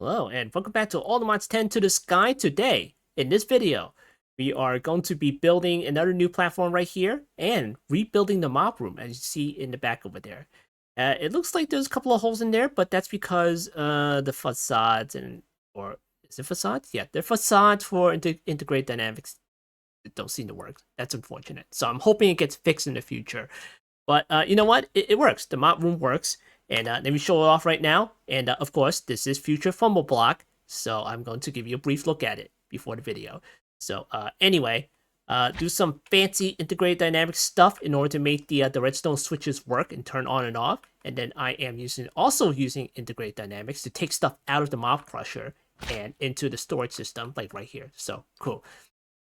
Hello, and welcome back to All the Mods 10 to the Sky. Today, in this video, we are going to be building another new platform right here and rebuilding the mob room, as you see in the back over there. It looks like there's a couple of holes in there, but that's because the facades or is it facades? Yeah, they're facades for integrate dynamics. It don't seem to work. That's unfortunate. So I'm hoping it gets fixed in the future. But you know what? It works. The mob room works. And let me show it off right now. And of course, this is future fumble block. So I'm going to give you a brief look at it before the video. So anyway, do some fancy integrated dynamics stuff in order to make the redstone switches work and turn on and off. And then I am also using integrated dynamics to take stuff out of the mob crusher and into the storage system, like right here. So cool.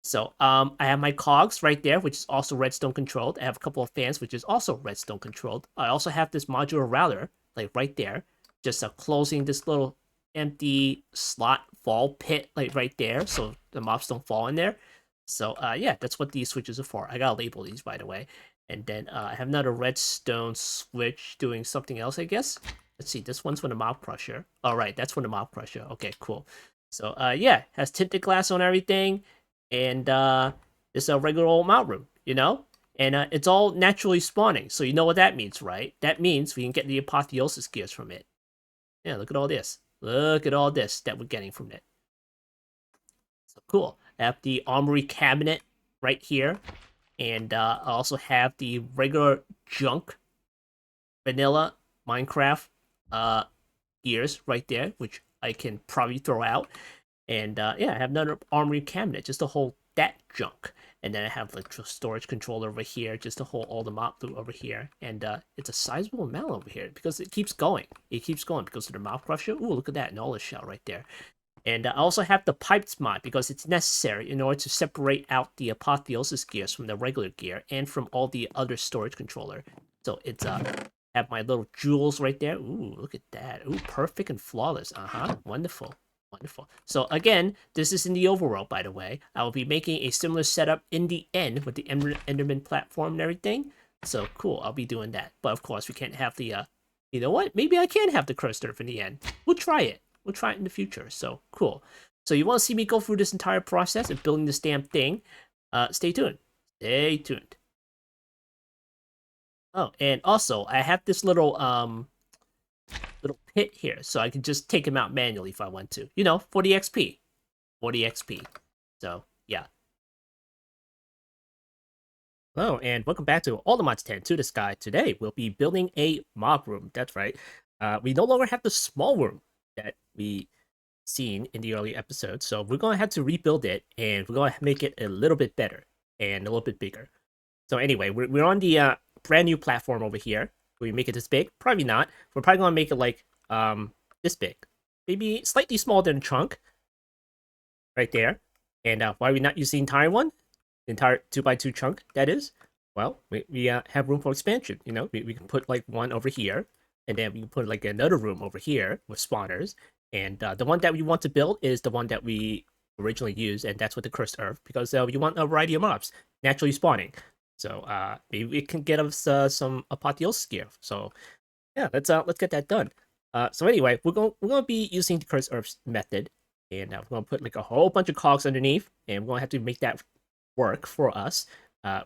So I have my cogs right there, which is also redstone controlled. I have a couple of fans, which is also redstone controlled. I also have this modular router, like right there, just closing this little empty slot fall pit, like right there, so the mobs don't fall in there. So yeah, that's what these switches are for. I gotta label these, by the way. And then I have another redstone switch doing something else, I guess. Let's see, this one's for the mob crusher. All right, that's for the mob crusher. Okay, cool. So yeah, has tinted glass on everything, and it's a regular old mob room, you know? And it's all naturally spawning, so you know what that means, right? That means we can get the apotheosis gears from it. Yeah, look at all this. Look at all this that we're getting from it. So cool. I have the armory cabinet right here, and I also have the regular junk vanilla Minecraft gears right there, which I can probably throw out. And yeah, I have another armory cabinet just to hold that junk. And then I have like a storage controller over here just to hold all the mop loot over here. And it's a sizable amount over here because it keeps going. It keeps going because of the mouth crusher. Ooh, look at that knowledge shell right there. And I also have the pipes mod because it's necessary in order to separate out the apotheosis gears from the regular gear and from all the other storage controller. So it's have my little jewels right there. Ooh, look at that. Ooh, perfect and flawless. Wonderful. Wonderful. So again, this is in the overworld, by the way. I will be making a similar setup in the end with the Enderman platform and everything. So cool, I'll be doing that. But of course, we can't have the, you know what? Maybe I can have the cursed earth in the end. We'll try it. We'll try it in the future. So cool. So you want to see me go through this entire process of building this damn thing? Stay tuned. Stay tuned. Oh, and also I have this little pit here, so I can just take him out manually if I want to. You know, for the XP. For the XP. So, yeah. Hello, and welcome back to All the Mods 10 to the Sky. Today, we'll be building a mob room. That's right. We no longer have the small room that we seen in the early episodes, so we're going to have to rebuild it, and we're going to make it a little bit better and a little bit bigger. So anyway, we're on the brand new platform over here. Will we make it this big? Probably not. We're probably gonna make it like this big, maybe slightly smaller than the trunk, right there. And why are we not using the entire one? The entire 2x2 chunk, that is. Well, we have room for expansion. You know, we can put like one over here, and then we can put like another room over here with spawners. And the one that we want to build is the one that we originally used, and that's with the cursed earth, because you want a variety of mobs naturally spawning. So maybe it can get us some apotheosis gear. So yeah, let's get that done. So anyway, we're gonna be using the cursed earth method, and we're gonna put like a whole bunch of cogs underneath, and we're gonna have to make that work for us.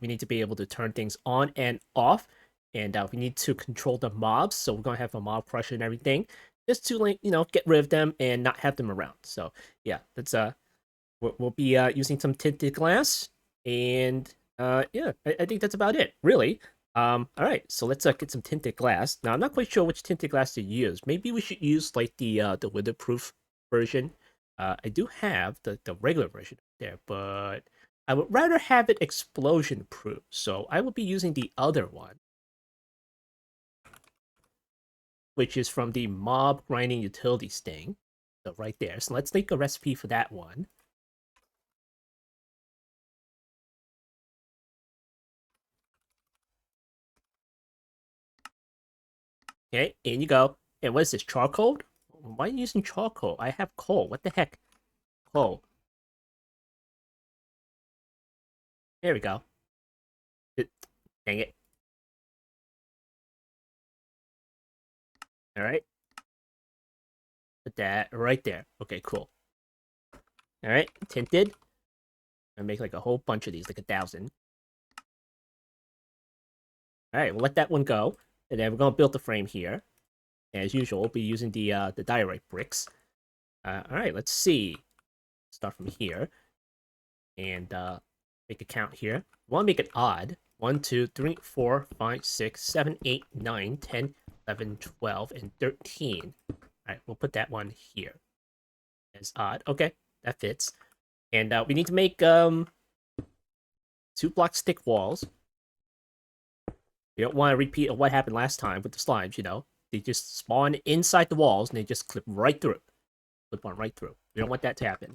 We need to be able to turn things on and off, and we need to control the mobs. So we're gonna have a mob crusher and everything, just to like get rid of them and not have them around. So yeah, that's we'll be using some tinted glass, and yeah, I think that's about it, really. All right, so let's get some tinted glass. Now, I'm not quite sure which tinted glass to use. Maybe we should use like the weatherproof version. I do have the regular version there, but I would rather have it explosion proof. So I will be using the other one, which is from the mob grinding utilities thing. So right there. So let's make a recipe for that one. Okay, in you go. And what is this, charcoal? Why are you using charcoal? I have coal. What the heck? Coal. There we go. Dang it. Alright. Put that right there. Okay, cool. All right, tinted. And make like a whole bunch of these, like 1,000. All right, we'll let that one go, and then we're gonna build the frame here. As usual, we'll be using the diorite bricks. All right, let's see. Start from here, and make a count here. We want to make it odd. 1, 2, 3, 4, 5, 6, 7, 8, 9, 10, 11, 12, and 13. All right, we'll put that one here as odd. Okay, that fits. And we need to make 2-block stick walls. You don't want to repeat what happened last time with the slimes, you know? They just spawn inside the walls and they just clip right through. Clip on right through. We don't want that to happen.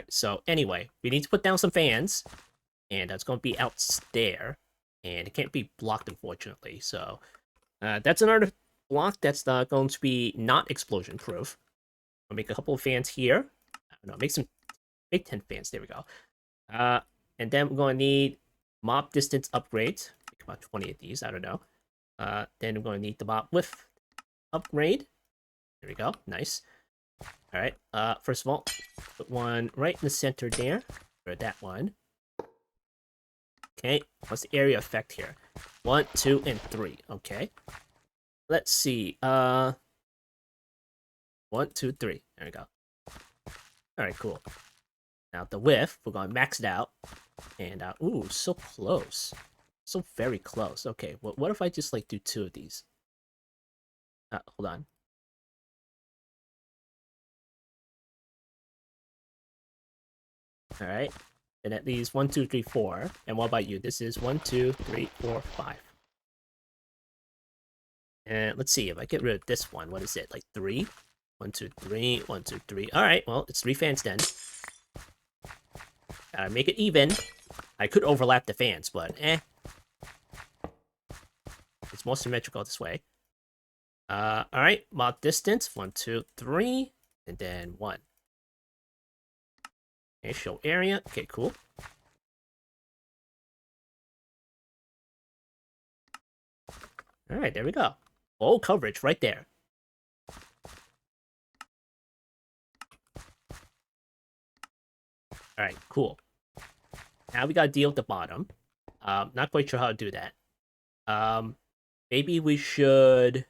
right, so anyway, we need to put down some fans, and it's going to be out there, and it can't be blocked, unfortunately. So that's another block that's going to be not explosion proof. I'll make a couple of fans here. I don't know, make 10 fans. There we go. And then we're going to need mob distance upgrades. Make about 20 of these. I don't know. Then we're going to need the mob width upgrade. There we go. Nice. All right. First of all, put one right in the center there. Or that one. Okay. What's the area effect here? 1, 2, and 3. Okay. Let's see. 1, 2, 3. There we go. All right. Cool. Now the width, we're going to max it out. And ooh, so close. So very close. Okay. What if I just like do 2 of these? Hold on. All right. And at least 1, 2, 3, 4. And what about you? This is 1, 2, 3, 4, 5. And let's see if I get rid of this one. What is it? Like 3? 1, 2, 3. 1, 2, 3. All right. Well, it's 3 fans then. Gotta make it even. I could overlap the fans, but it's more symmetrical this way. All right. Mob distance. 1, 2, 3. And then 1. Okay, show area. Okay, cool. All right, there we go. Full coverage right there. All right, cool. Now we gotta deal with the bottom. Not quite sure how to do that. Maybe we should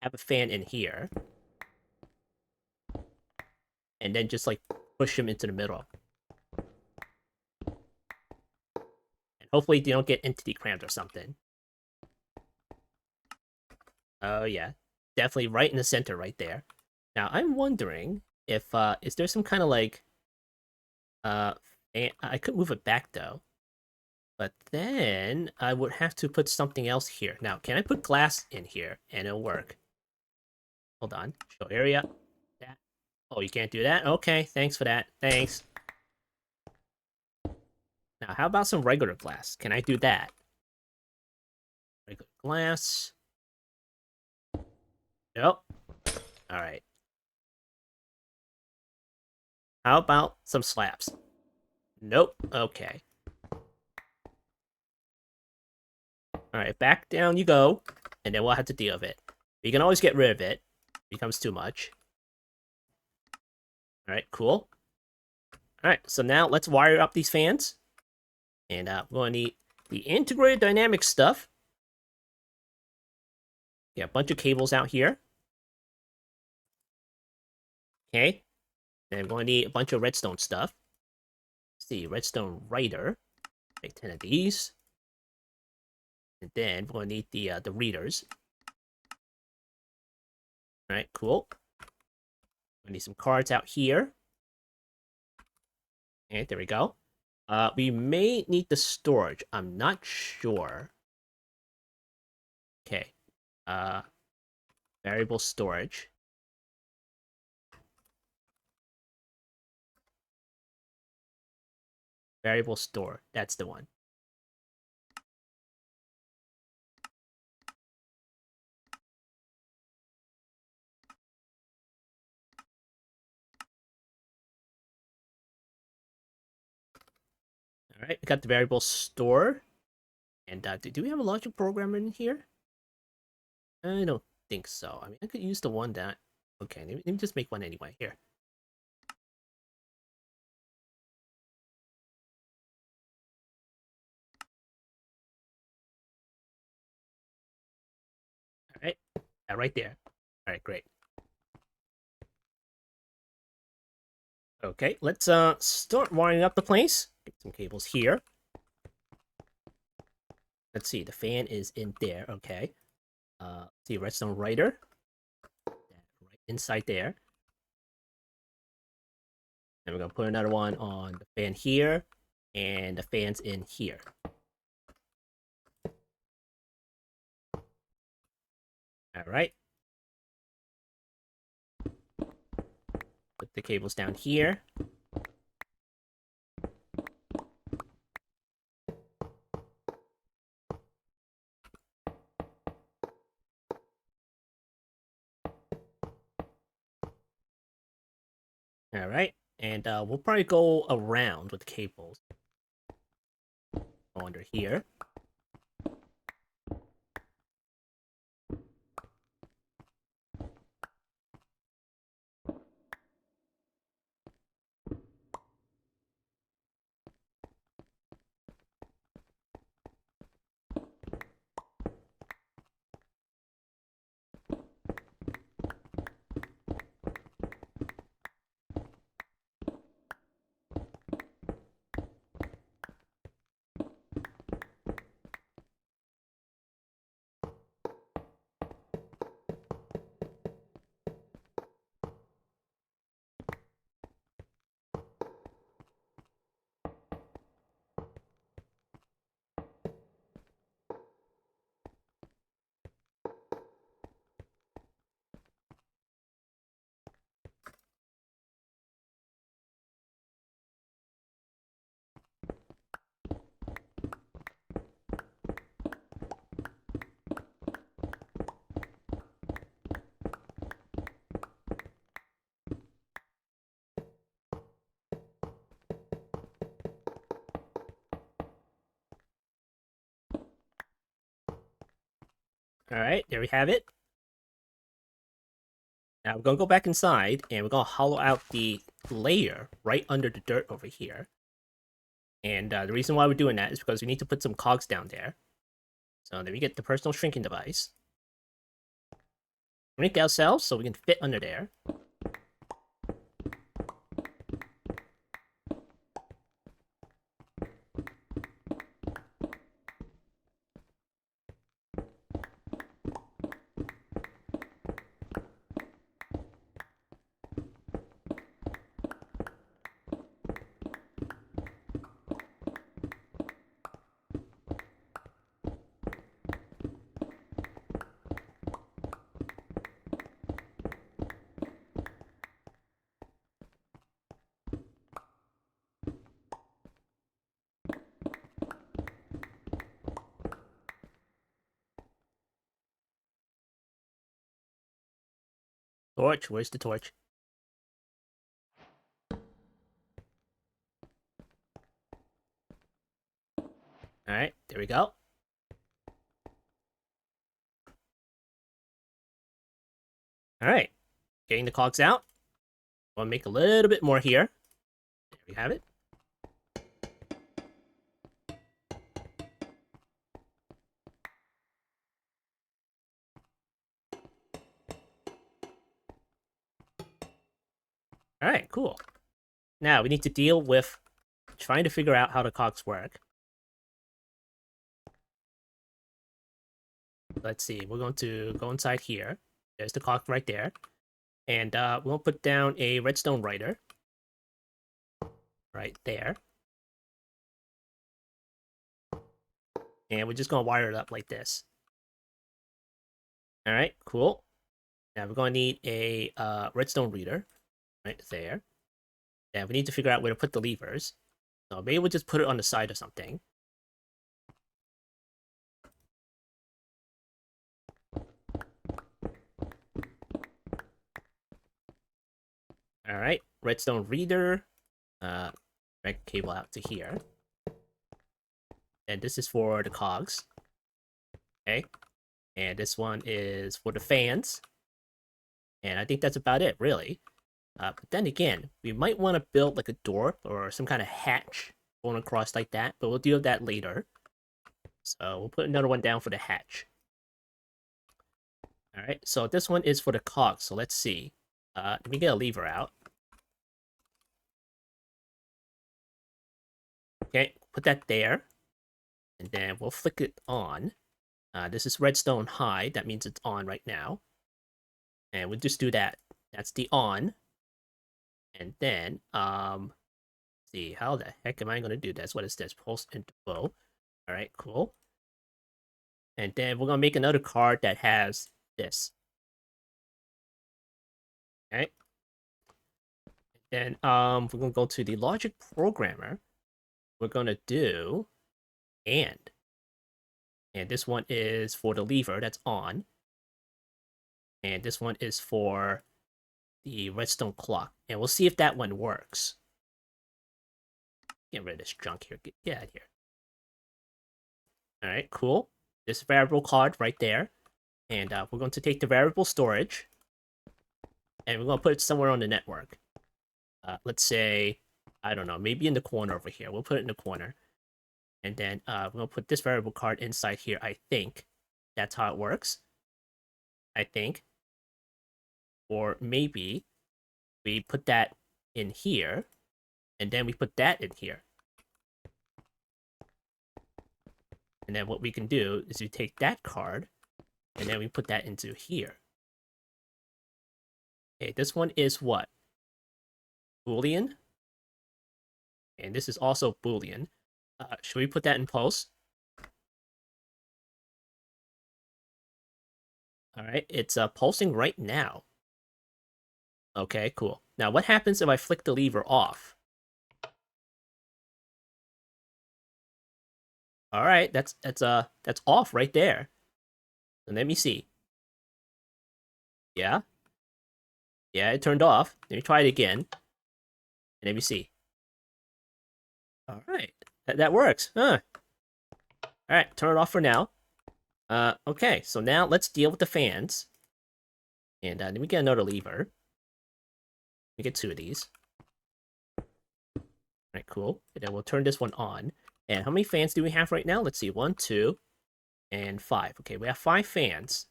have a fan in here. And then just like push him into the middle. And hopefully they don't get entity crammed or something. Oh yeah. Definitely right in the center right there. Now I'm wondering if is there some kind of like I could move it back though. But then I would have to put something else here. Now, can I put glass in here and it'll work? Hold on. Show area. That. Oh, you can't do that? Okay, thanks for that. Thanks. Now, how about some regular glass? Can I do that? Regular glass. Nope. Alright. How about some slabs? Nope. Okay. Alright, back down you go. And then we'll have to deal with it. You can always get rid of it. It becomes too much. Alright, cool. Alright, so now let's wire up these fans. And we're going to need the integrated dynamic stuff. Yeah, a bunch of cables out here. Okay. Then we're going to need a bunch of redstone stuff. Let's see, redstone writer. Make 10 of these. And then we're going to need the readers. Alright, cool. We need some cards out here. Okay, there we go. We may need the storage. I'm not sure. Okay. Variable storage. Variable store. That's the one. Alright, we got the variable store. And do we have a logic programmer in here? I don't think so. I mean, I could use the one that... Okay, let me just make one anyway. Here. Alright, right there. Alright, great. Okay, let's start wiring up the place. Get some cables here. Let's see, the fan is in there. Okay. See, redstone writer. Right inside there. And we're gonna put another one on the fan here, and the fan's in here. All right. Put the cables down here. All right, and we'll probably go around with the cables. Go under here. All right, there we have it. Now we're gonna go back inside and we're gonna hollow out the layer right under the dirt over here. And the reason why we're doing that is because we need to put some cogs down there. So then we get the personal shrinking device. Shrink ourselves so we can fit under there. Torch, where's the torch? Alright, there we go. Alright, getting the cogs out. We'll make a little bit more here. There we have it. Alright, cool. Now we need to deal with trying to figure out how the cogs work. Let's see, we're going to go inside here. There's the cog right there. And we'll put down a redstone writer. Right there. And we're just going to wire it up like this. Alright, cool. Now we're going to need a redstone reader. Right there. And we need to figure out where to put the levers. So maybe we'll just put it on the side or something. Alright, redstone reader. Drag cable out to here. And this is for the cogs. Okay. And this one is for the fans. And I think that's about it, really. But then again, we might want to build like a door or some kind of hatch going across like that, but we'll deal with that later. So we'll put another one down for the hatch. Alright, so this one is for the cogs, so let's see. Let me get a lever out. Okay, put that there. And then we'll flick it on. This is redstone high, that means it's on right now. And we'll just do that. That's the on. And then, see, how the heck am I going to do this? What is this? Pulse interval. Alright, cool. And then we're going to make another card that has this. Okay. Then, we're going to go to the logic programmer. We're going to do and. And this one is for the lever that's on. And this one is for the redstone clock, and we'll see if that one works. Get rid of this junk here. Get out of here. All right, cool. This variable card right there, and we're going to take the variable storage, and we're going to put it somewhere on the network. Let's say, I don't know, maybe in the corner over here. We'll put it in the corner. And then we're going to put this variable card inside here, I think. That's how it works. I think. Or maybe we put that in here, and then we put that in here. And then what we can do is we take that card, and then we put that into here. Okay, this one is what? Boolean. And this is also Boolean. Should we put that in post? All right, it's pulsing right now. Okay, cool. Now, what happens if I flick the lever off? All right, that's off right there. And let me see. Yeah, it turned off. Let me try it again. And let me see. All right, that works. Huh. All right, turn it off for now. Okay, so now let's deal with the fans. And let me get another lever. Let me get 2 of these. All right, cool. And then we'll turn this one on. And how many fans do we have right now? Let's see, 1, 2, and 5. Okay, we have 5 fans.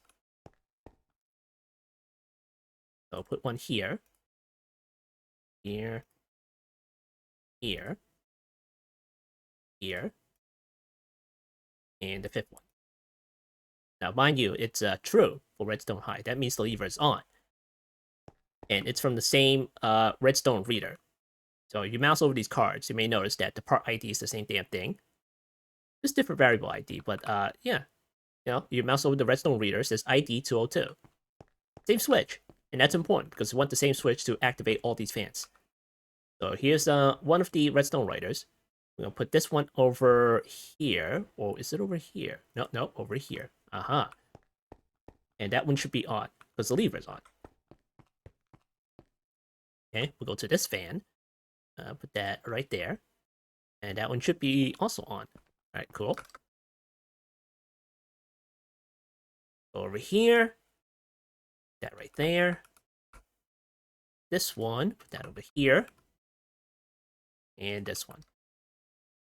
So I'll put one here. Here. Here. Here. And the 5th one. Now, mind you, it's true for redstone high. That means the lever is on. And it's from the same redstone reader. So if you mouse over these cards, you may notice that the part ID is the same damn thing. Just different variable ID, but yeah. You know, you mouse over the redstone reader, it says ID 202. Same switch. And that's important because you want the same switch to activate all these fans. So here's one of the redstone writers. We're going to put this one over here. Or is it over here? No, over here. Uh-huh. And that one should be on because the lever is on. Okay, we'll go to this fan. Put that right there. And that one should be also on. All right, cool. Go over here. Put that right there. This one, put that over here. And this one.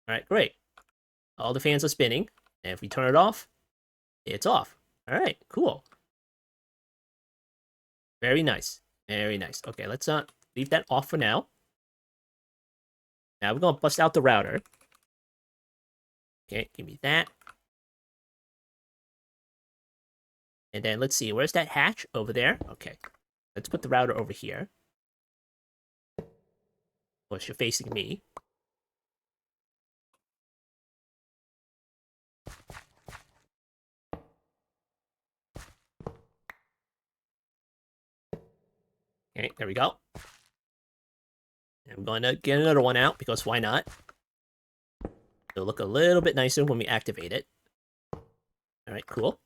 All right, great. All the fans are spinning. And if we turn it off, it's off. All right, cool. Very nice. Very nice. Okay, let's leave that off for now. Now we're going to bust out the router. Okay, give me that. And then let's see, where's that hatch? Over there? Okay. Let's put the router over here. Of course, you're facing me. Okay, there we go. And I'm going to get another one out, because why not? It'll look a little bit nicer when we activate it. Alright, cool.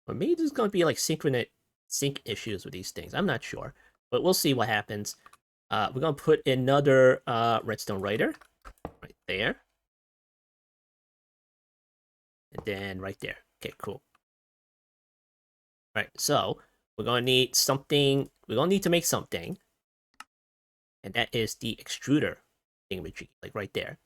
Or maybe there's going to be like sync issues with these things. I'm not sure. But we'll see what happens. We're going to put another redstone writer right there. And then right there. Okay, cool. Alright, so we're going to need something. We're going to need to make something. And that is the extruder thingamajig, like right there.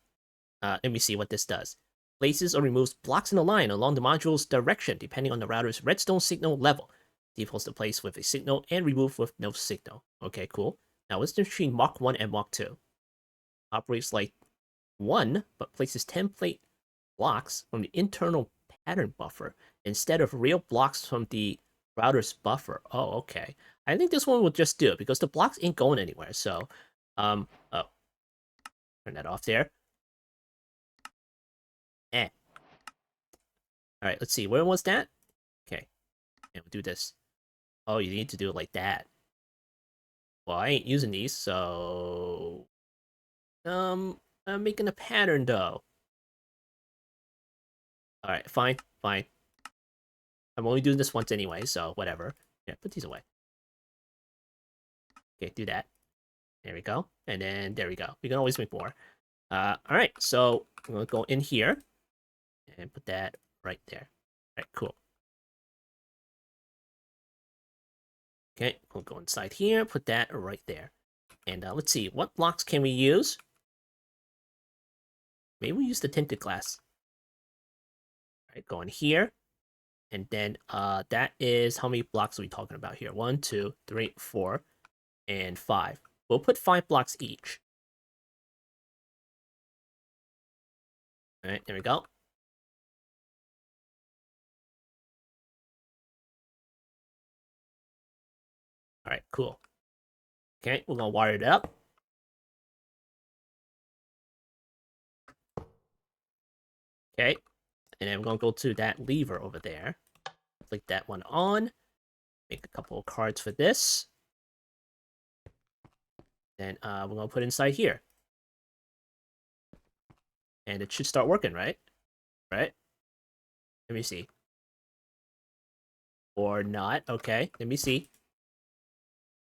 Let me see what this does. Places or removes blocks in a line along the module's direction, depending on the router's redstone signal level. Defaults to place with a signal and remove with no signal. Okay, cool. Now, what's the difference between Mach 1 and Mach 2? Operates like 1, but places template blocks from the internal pattern buffer instead of real blocks from the router's buffer. Oh, okay. I think this one will just do it because the blocks ain't going anywhere. So, oh, turn that off there. Eh. All right, let's see. Where was that? Okay, and we'll do this. Oh, you need to do it like that. Well, I ain't using these, so I'm making a pattern though. All right, fine. I'm only doing this once anyway, so whatever. Yeah, put these away. Okay, do that. There we go. And then there we go. We can always make more. All right, so I'm gonna go in here and put that right there. All right, cool. Okay, we'll go inside here, put that right there. And let's see, what blocks can we use? Maybe we use the tinted glass. All right, go in here. And then that is, how many blocks are we talking about here? 1, 2, 3, 4, and 5. We'll put 5 blocks each. All right, there we go. All right, cool. Okay, we're gonna wire it up. Okay, and then we're gonna go to that lever over there. Click that one on. Make a couple of cards for this. Then we're gonna put inside here. And it should start working, right? Right? Let me see. Or not. Okay, let me see.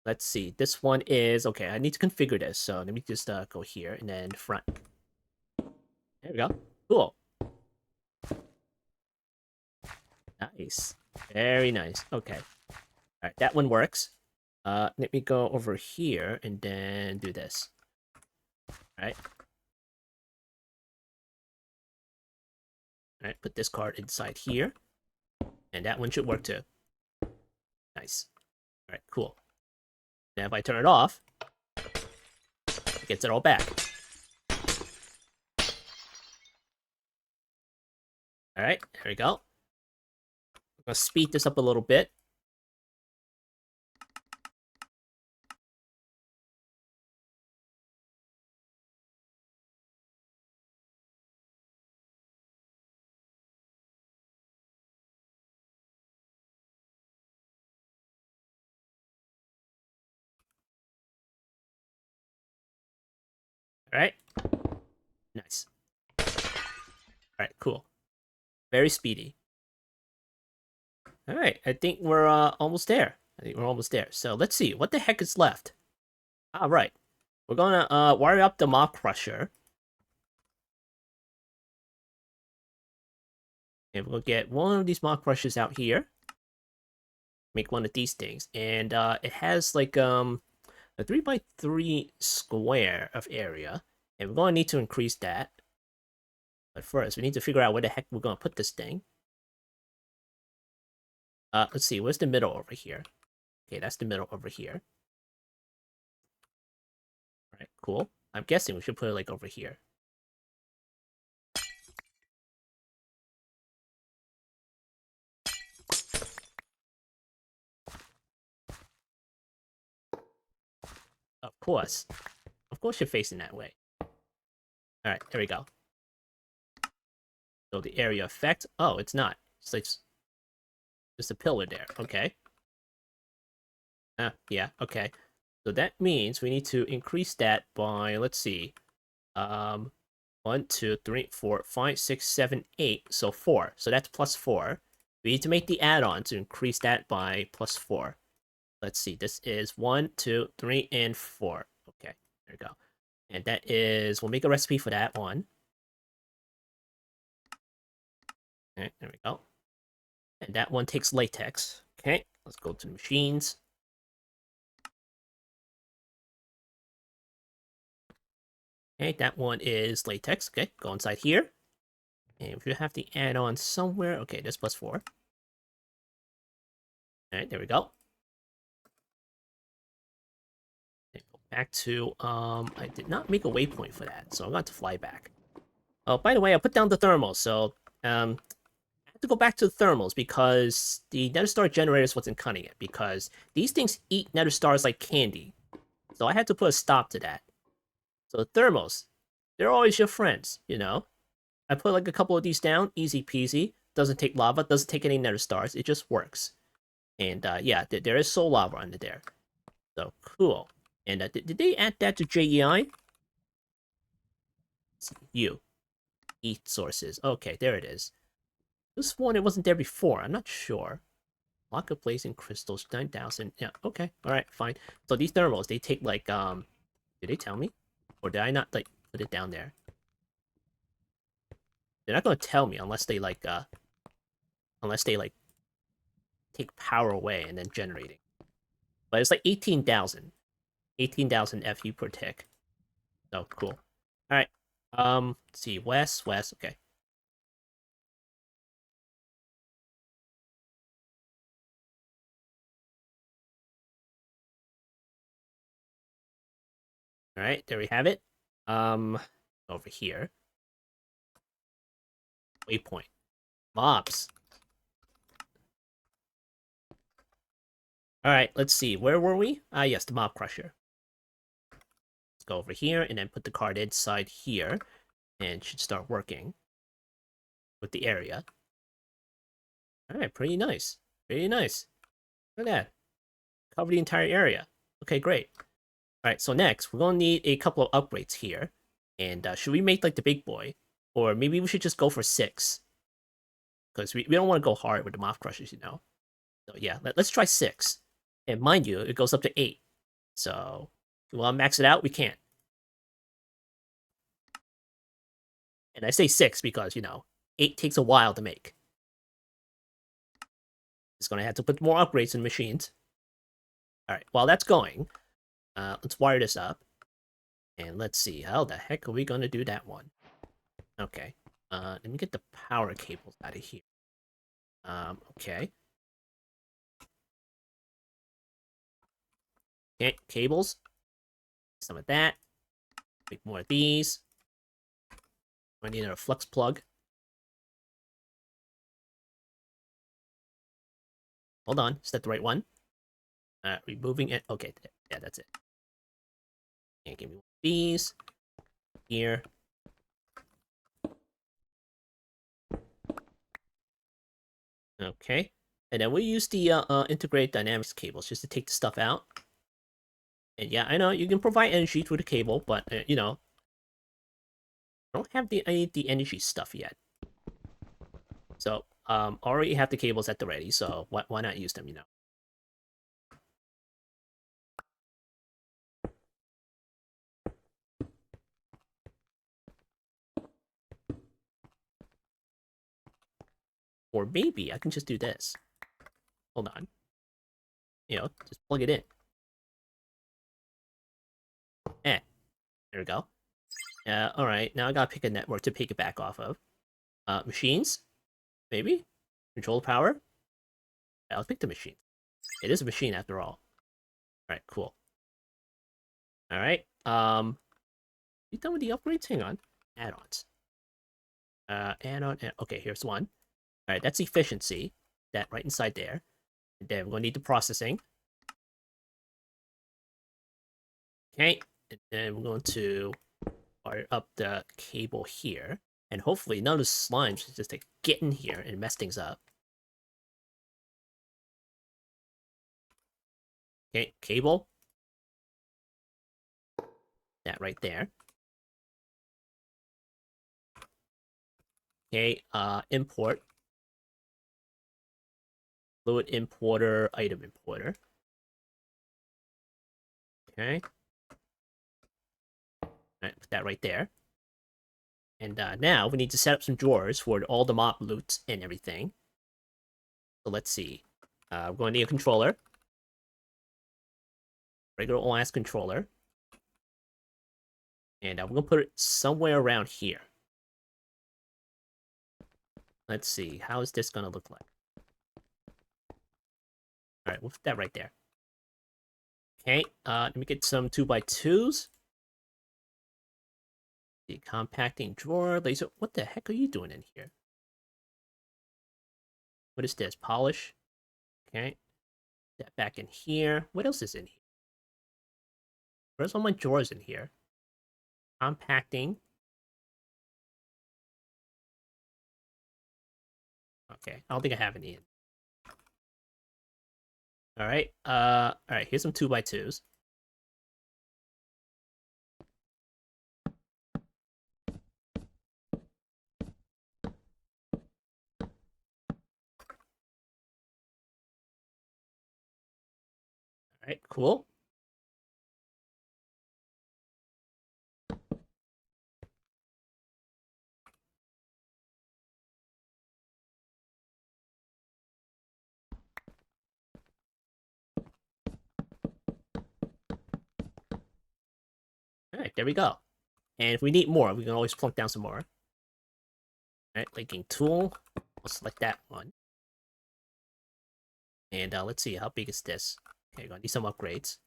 Let's see. This one is... Okay, I need to configure this. So let me just go here and then front. There we go. Cool. Nice. Very nice. Okay. All right, that one works. Let me go over here and then do this. All right. All right, put this card inside here. And that one should work too. Nice. All right, cool. Now if I turn it off, it gets it all back. All right, there we go. I'm gonna speed this up a little bit. All right. Nice. All right, cool. Very speedy. All right, I think we're almost there. So let's see, what the heck is left? All right, we're gonna wire up the mob crusher. And we're gonna get one of these mob crushers out here. Make one of these things. And it has like a 3x3 square of area. And we're gonna need to increase that. But first, we need to figure out where the heck we're gonna put this thing. Let's see, where's the middle over here? Okay, that's the middle over here. All right, cool. I'm guessing we should put it like over here. Of course. Of course you're facing that way. Alright, there we go. So the area effect... Oh, it's not. It's like just a pillar there. Okay. Yeah, okay. So that means we need to increase that by, let's see. 1, 2, 3, 4, 5, 6, 7, 8. So 4. So that's plus 4. We need to make the add-on to increase that by plus 4. Let's see. This is 1, 2, 3, and 4. Okay, there we go. And that is... We'll make a recipe for that one. Okay, there we go. And that one takes latex. Okay, let's go to the machines. Okay, that one is latex. Okay, go inside here. And if you have the add-on somewhere... Okay, that's plus 4. Alright, there we go. Okay, go back to... I did not make a waypoint for that, so I'm going to fly back. Oh, by the way, I put down the thermals, so... I have to go back to the thermals because the nether star generators wasn't cutting it, because these things eat nether stars like candy. So I had to put a stop to that. So the thermals, they're always your friends, you know? I put like a couple of these down, easy peasy. Doesn't take lava, doesn't take any nether stars, it just works. And yeah, there is soul lava under there. So cool. And did they add that to JEI? You. Heat sources. Okay, there it is. This one, it wasn't there before, I'm not sure. Block of blazing crystals, 9,000. Yeah, okay. Alright, fine. So these thermals, they take like, did they tell me? Or did I not, like, put it down there? They're not gonna tell me unless they, like, take power away and then generating. But it's like 18,000. 18,000 FU per tick. So, cool. Alright. Let's see. West, okay. Alright, there we have it. Over here. Waypoint. Mobs. Alright, let's see. Where were we? Ah, yes, the mob crusher. Let's go over here and then put the card inside here. And should start working with the area. Alright, pretty nice. Pretty nice. Look at that. Cover the entire area. Okay, great. Alright, so next, we're gonna need a couple of upgrades here. And should we make like the big boy? Or maybe we should just go for 6. Because we don't want to go hard with the mob crushers, you know? So yeah, let's try 6. And mind you, it goes up to 8. So, if we want to max it out, we can't. And I say 6 because, you know, 8 takes a while to make. It's going to have to put more upgrades in machines. Alright, while that's going, let's wire this up. And let's see, how the heck are we going to do that one? Okay, let me get the power cables out of here. Okay. Okay, cables. Some of that. Make more of these. I need a flux plug. Hold on, is that the right one? Removing it. Okay, yeah, that's it. And give me one of these. Here. Okay. And then we use the integrate dynamics cables just to take the stuff out. And yeah, I know you can provide energy through the cable, but you know, I don't have the energy stuff yet. So already have the cables at the ready, so why not use them? You know. Or maybe I can just do this. Hold on. You know, just plug it in. There we go. Alright, now I gotta pick a network to pick it back off of. Machines? Maybe? Control power? Yeah, I'll pick the machine. It is a machine after all. Alright, cool. Alright, you done with the upgrades? Hang on. Add-ons. Add-on, okay, here's one. Alright, that's efficiency. That right inside there. And then we're gonna need the processing. Okay, and then we're going to wire up the cable here. And hopefully none of the slimes just like get in here and mess things up. Okay, cable. That right there. Okay, import. Fluid importer, item importer. Okay. Alright, put that right there. And now we need to set up some drawers for all the mob loot and everything. So let's see. We're going to need a controller. Regular OS controller. And we're going to put it somewhere around here. Let's see. How is this going to look like? Alright, we'll put that right there. Okay, let me get some 2x2s. The compacting drawer, laser. What the heck are you doing in here? What is this? Polish. Okay. That back in here. What else is in here? Where's all my drawers in here? Compacting. Okay, I don't think I have any in. Alright, alright, here's some 2x2s. Alright, cool. Alright, there we go. And if we need more, we can always plunk down some more. Alright, linking tool. We'll select that one. And let's see, how big is this? Okay, we're gonna need some upgrades.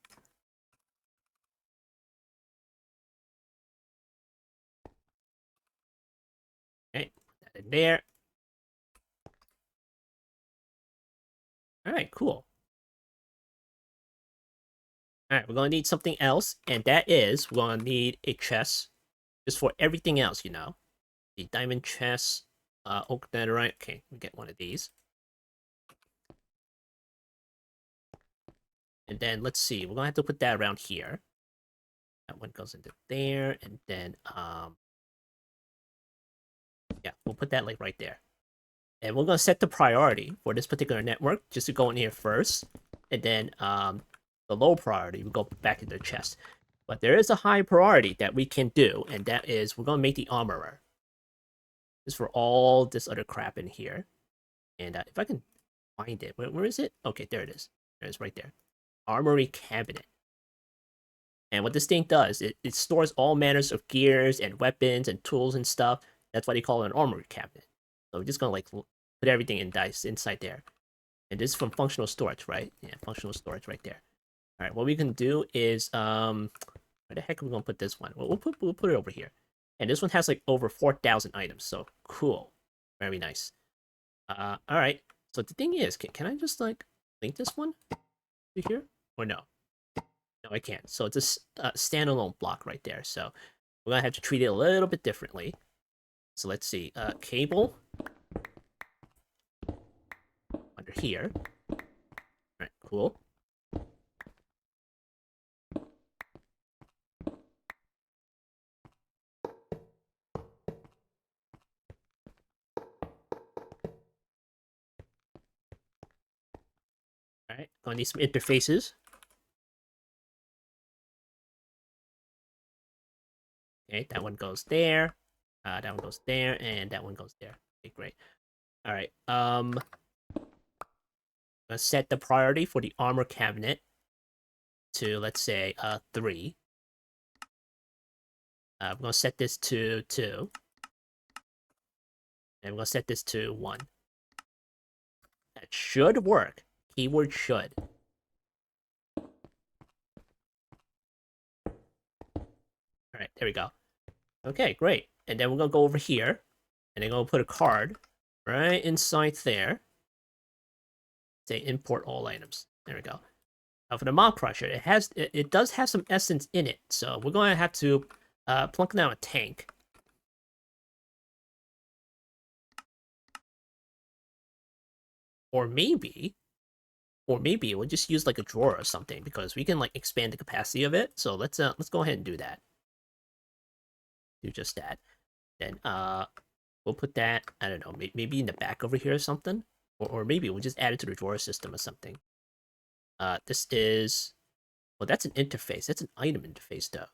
Okay, put that in there. Alright, cool. Alright, we're gonna need something else, and that is, we're gonna need a chest. Just for everything else, you know. The diamond chest, oak netherite. Okay, we get one of these. And then, let's see, we're gonna have to put that around here. That one goes into there, and then, yeah, we'll put that, like, right there. And we're gonna set the priority for this particular network, just to go in here first. And then, the low priority will go back into the chest. But there is a high priority that we can do, and that is we're gonna make the armorer. Just for all this other crap in here. And if I can find it, where is it? Okay, there it is. There it is right there. Armory cabinet. And what this thing does, it stores all manners of gears and weapons and tools and stuff. That's why they call it an armory cabinet. So we're just gonna like put everything in dice inside there. And this is from functional storage, right? Yeah, functional storage right there. All right, what we can do is where the heck are we gonna put this one? Well, we'll put it over here. And this one has like over 4,000 items, so cool, very nice. All right. So the thing is, can I just like link this one to here or no? No, I can't. So it's a standalone block right there. So we're gonna have to treat it a little bit differently. So let's see. Cable under here. All right, cool. All right, gonna need some interfaces. Okay, that one goes there. That one goes there, and that one goes there. Okay, great. All right. Gonna set the priority for the armor cabinet to, let's say, 3. I'm gonna set this to 2. And I'm gonna set this to 1. That should work. Keyword should. Alright, there we go. Okay, great. And then we're gonna go over here, and then gonna put a card right inside there. Say import all items. There we go. Now for the mob crusher, it does have some essence in it, so we're gonna have to plunk down a tank. Or maybe we'll just use like a drawer or something because we can like expand the capacity of it. So let's go ahead and do that. Do just that. Then we'll put that, I don't know, maybe in the back over here or something. Or maybe we'll just add it to the drawer system or something. This is, well, that's an interface. That's an item interface though.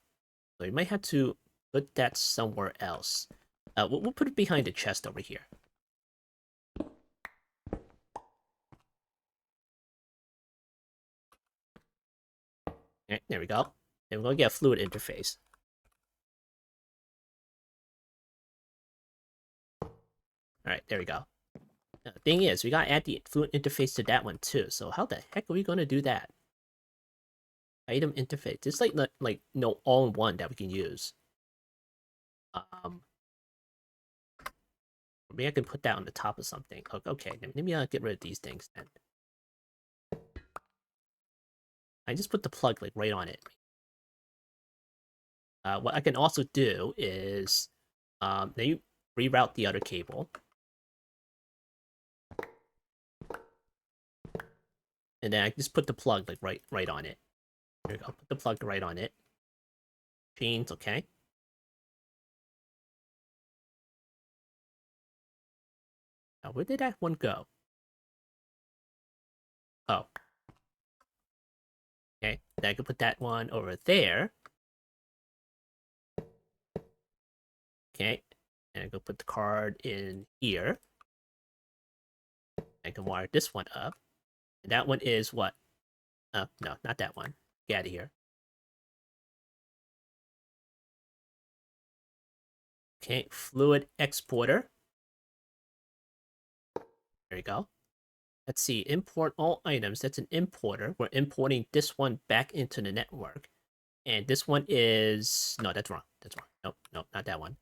So we might have to put that somewhere else. We'll put it behind the chest over here. Okay, there we go. And we're gonna get a fluid interface. Alright, there we go. Now, the thing is, we gotta add the fluid interface to that one too. So how the heck are we gonna do that? Item interface. It's like no all-in-one that we can use. Maybe I can put that on the top of something. Okay, maybe I'll get rid of these things then. I just put the plug like right on it. What I can also do is maybe reroute the other cable. And then I just put the plug like right on it. There we go. Put the plug right on it. Chains, okay. Now where did that one go? Oh. then I can put that one over there. Okay, and I can put the card in here. I can wire this one up. And that one is what? No, not that one. Get out of here. Okay, fluid exporter. There you go. Let's see, import all items. That's an importer. We're importing this one back into the network. And this one is... No, that's wrong. That's wrong. Nope, nope, not that one.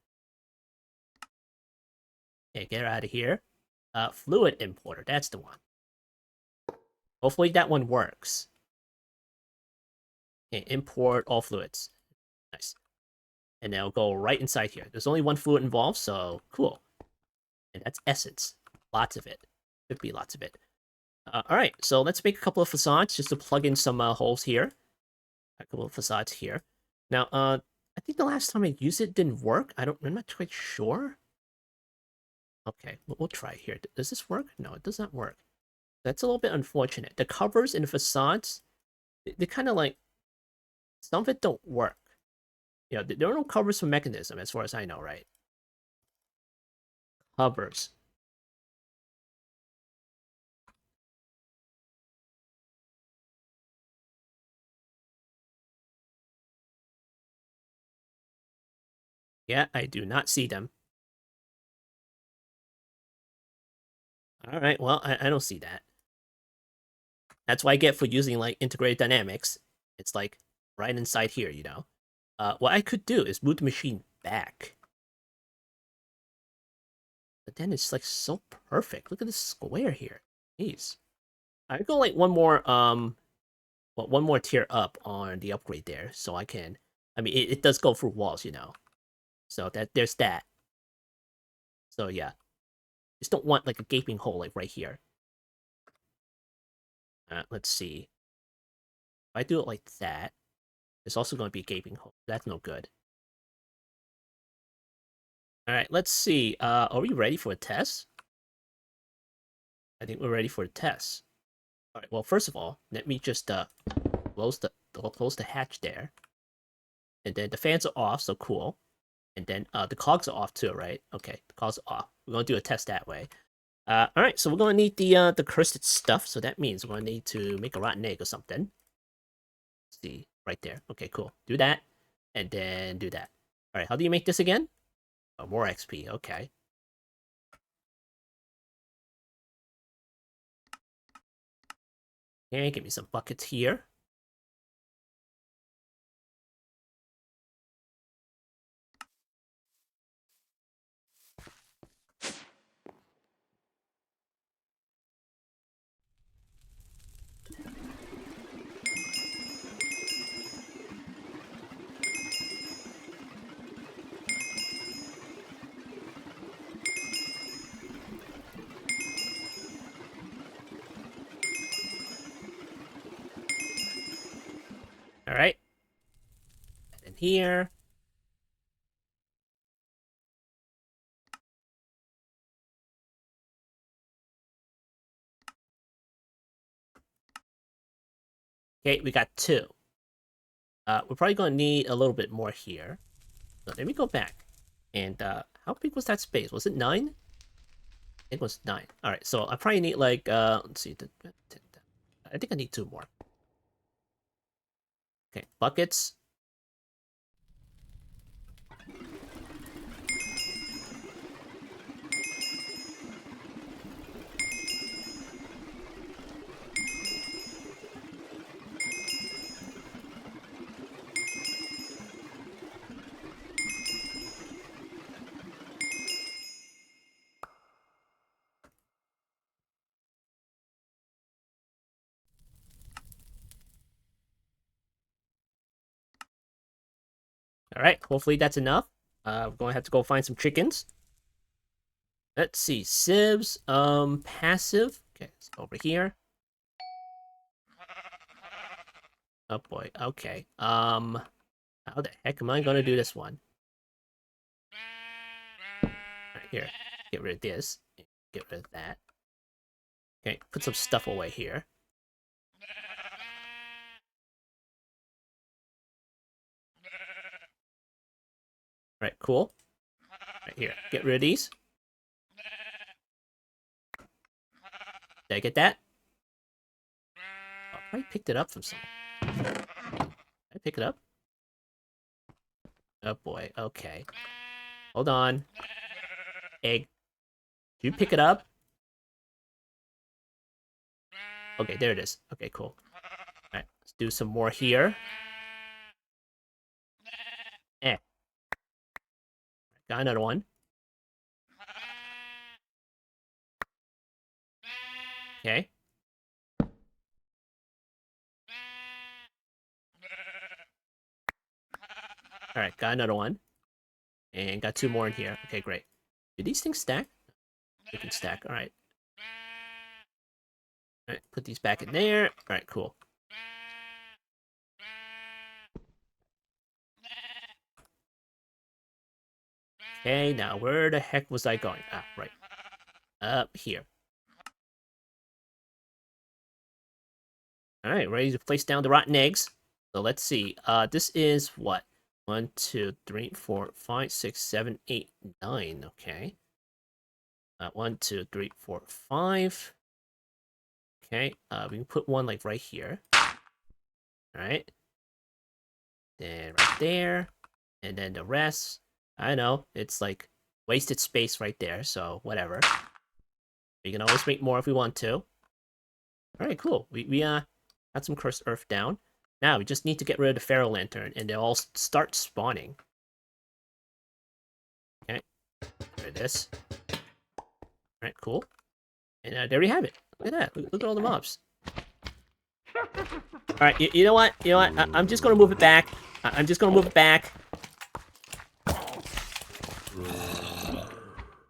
Okay, get her out of here. Fluid importer. That's the one. Hopefully that one works. Okay, import all fluids. Nice. And now go right inside here. There's only one fluid involved, so cool. And that's essence. Lots of it. Could be lots of it. Alright, so let's make a couple of facades just to plug in some holes here. A couple of facades here. Now, I think the last time I used it didn't work. I'm not quite sure. Okay, we'll try here. Does this work? No, it does not work. That's a little bit unfortunate. The covers and the facades, they kind of like... Some of it don't work. You know, there are no covers for mechanism as far as I know, right? Covers. Yeah, I do not see them. Alright, well, I don't see that. That's what I get for using, like, integrated dynamics. It's, like, right inside here, you know? What I could do is move the machine back. But then it's, like, so perfect. Look at this square here. Jeez. I'd go, like, one more tier up on the upgrade there, so I can... I mean, it does go through walls, you know? So there's that. So, yeah. Just don't want, like, a gaping hole, like, right here. Let's see. If I do it like that, there's also going to be a gaping hole. That's no good. Alright, let's see. Are we ready for a test? I think we're ready for a test. Alright, well, first of all, let me just close the hatch there. And then the fans are off, so cool. And then the cogs are off too, right? Okay, the cogs are off. We're going to do a test that way. Alright, so we're going to need the cursed stuff, so that means we're going to need to make a rotten egg or something. Let's see, right there. Okay, cool. Do that, and then do that. Alright, how do you make this again? Oh, more XP, okay. Okay, give me some buckets here. Alright. And here. Okay, we got 2. We're probably going to need a little bit more here. So let me go back. And how big was that space? Was it 9? It was 9. Alright, so I probably need like, let's see. I think I need 2 more. Okay, buckets. Alright, hopefully that's enough. We're going to have to go find some chickens. Let's see, sieves, passive. Okay, let's go over here. Oh boy, okay. How the heck am I gonna do this one? Right here, get rid of this. Get rid of that. Okay, put some stuff away here. Alright, cool. Right here. Get rid of these. Did I get that? Oh, I picked it up from someone. Did I pick it up? Oh boy, okay. Hold on. Egg. Did you pick it up? Okay, there it is. Okay, cool. Alright, let's do some more here. Got another one. Okay. Alright, got another one. And got 2 more in here. Okay, great. Do these things stack? They can stack. Alright. Alright, put these back in there. Alright, cool. Okay, now where the heck was I going? Ah, right. Up here. Alright, ready to place down the rotten eggs. So let's see. This is what? 1, 2, 3, 4, 5, 6, 7, 8, 9. Okay. 1, 2, 3, 4, 5. Okay, we can put one like right here. Alright. Then right there. And then the rest. I know, it's like wasted space right there, so whatever. We can always make more if we want to. Alright, cool. We got some cursed earth down. Now we just need to get rid of the Pharaoh Lantern and they'll all start spawning. Okay. Get rid of this. Alright, cool. And there we have it. Look at that. Look at all the mobs. Alright, you know what? You know what? I'm just gonna move it back. I'm just gonna move it back.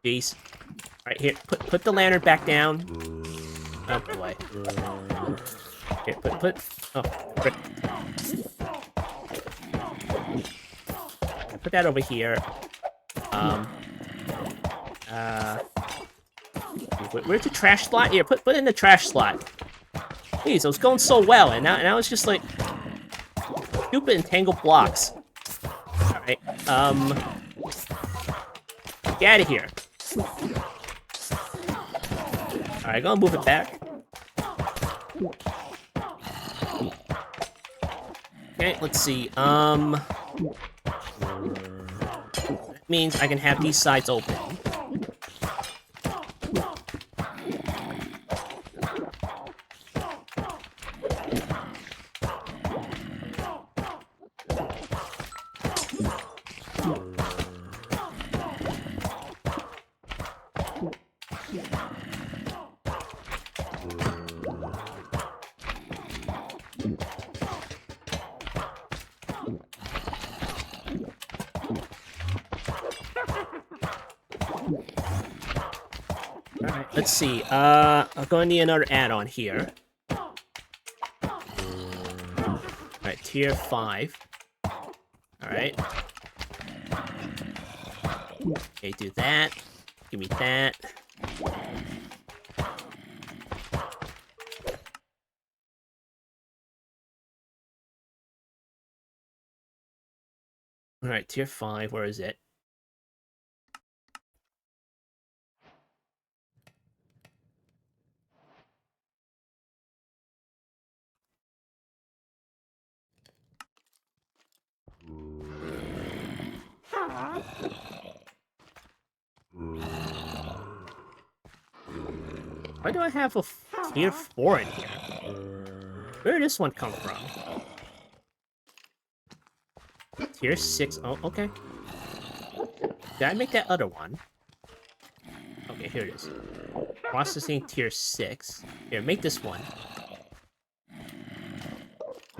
Jeez. Alright, here. Put the lantern back down. Oh boy. Here, put. Oh, frick. Put that over here. Where's the trash slot? Here, put in the trash slot. Please, it was going so well, and now it's just like stupid entangled blocks. Alright, get out of here. Alright, gonna move it back. Okay, let's see. That means I can have these sides open. Alright, let's see. I'm gonna need another add-on here. Alright, tier 5. Alright. Okay, do that. Give me that. Alright, tier 5, where is it? Why do I have a tier 4 in here? Where did this one come from? Tier 6. Oh, okay. Did I make that other one? Okay, here it is. Processing tier 6. Here, make this one.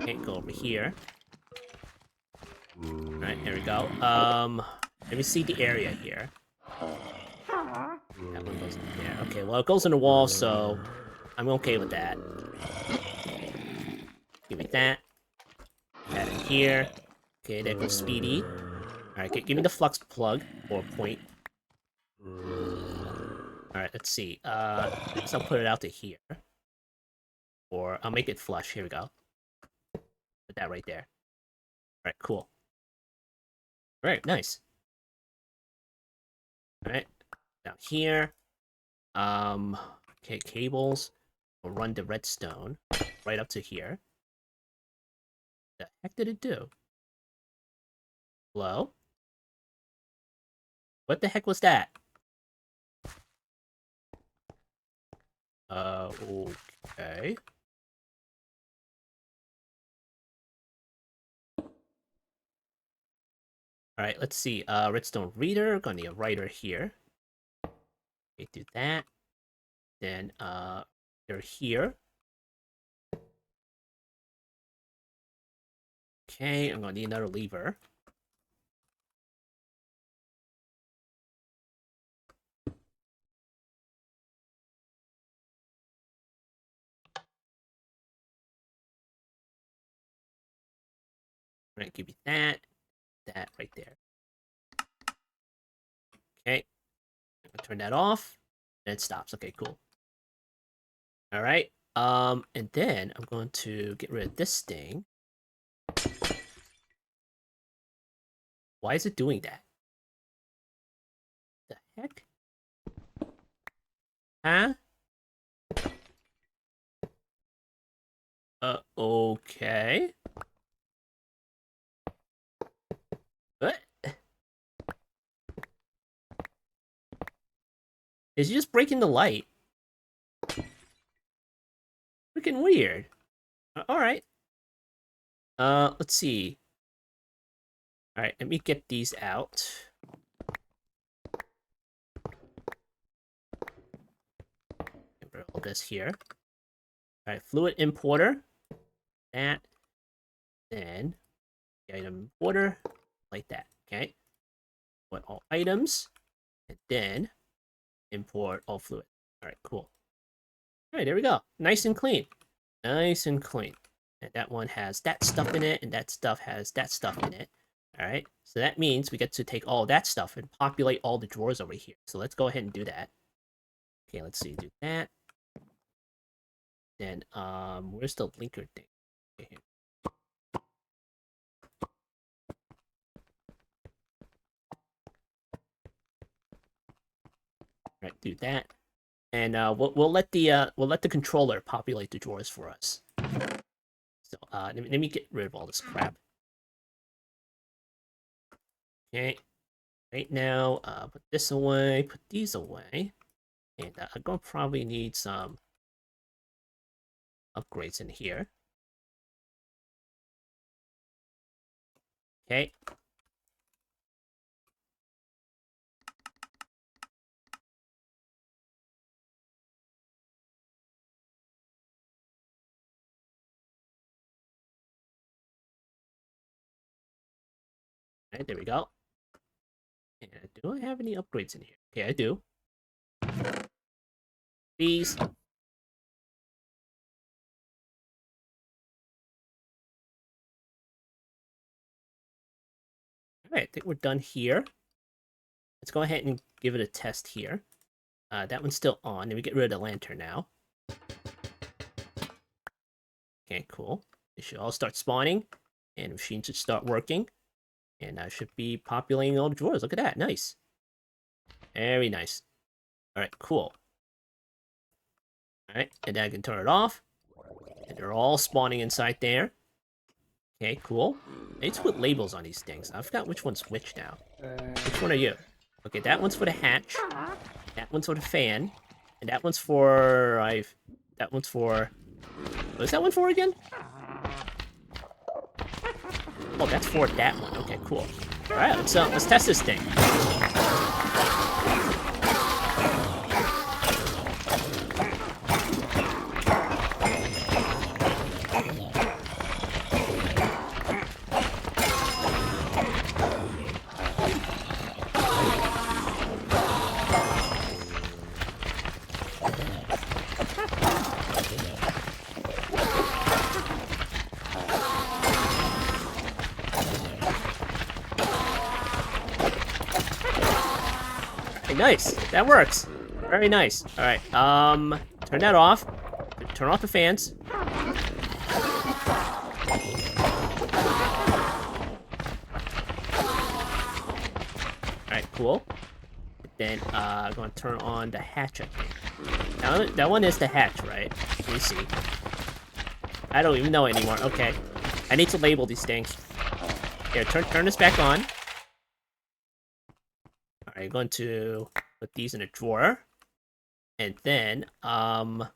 Okay, go over here. Alright, there we go. Let me see the area here. That one goes in there. Okay, well, it goes in the wall, so I'm okay with that. Give me that. That in here. Okay, there goes Speedy. Alright, give me the flux plug, or point. Alright, let's see. I guess I'll put it out to here. Or I'll make it flush. Here we go. Put that right there. Alright, cool. Alright, nice. Alright, down here. Okay, cables. We'll run the redstone right up to here. The heck did it do? Hello? What the heck was that? Okay. Alright, let's see. Redstone reader. Gonna need a writer here. Okay, do that. Then, they're here. Okay, I'm gonna need another lever. Alright, give me that. That right there. Okay. I'm gonna turn that off. And it stops. Okay, cool. Alright. And then I'm going to get rid of this thing. Why is it doing that? The heck? Huh? Okay. What? Is he just breaking the light? Freaking weird. Alright. Let's see. Alright, let me get these out. Get all this here. Alright, fluid importer. That. Then, the item importer. Like that, okay? Put all items. And then, import all fluid. Alright, cool. Alright, there we go. Nice and clean. Nice and clean. And that one has that stuff in it, and that stuff has that stuff in it. Alright, so that means we get to take all that stuff and populate all the drawers over here. So let's go ahead and do that. Okay, let's see, do that. Then, where's the linker thing? Okay, here. Alright, do that. And we'll let the controller populate the drawers for us. So let me get rid of all this crap. Okay. Right now, put this away, put these away. And I'm gonna probably need some upgrades in here. Okay. Alright, there we go. And do I have any upgrades in here? Okay, I do. These. Alright, I think we're done here. Let's go ahead and give it a test here. That one's still on, and we get rid of the lantern now. Okay, cool. They should all start spawning, and the machine should start working. And I should be populating all the drawers. Look at that, nice. Very nice. Alright, cool. Alright, and then I can turn it off. And they're all spawning inside there. Okay, cool. I need to put labels on these things. I forgot which one's which now. Which one are you? Okay, that one's for the hatch. That one's for the fan. And that one's for... That one's for... What is that one for again? Oh, that's for that one. Okay, cool. Alright, let's test this thing. Nice. That works. Very nice. All right. Turn that off. Turn off the fans. All right. Cool. Then I'm gonna turn on the hatch, I think. Now, that one is the hatch, right? Let me see. I don't even know anymore. Okay. I need to label these things. Here, turn this back on. Alright, going to put these in a drawer. And then, I'm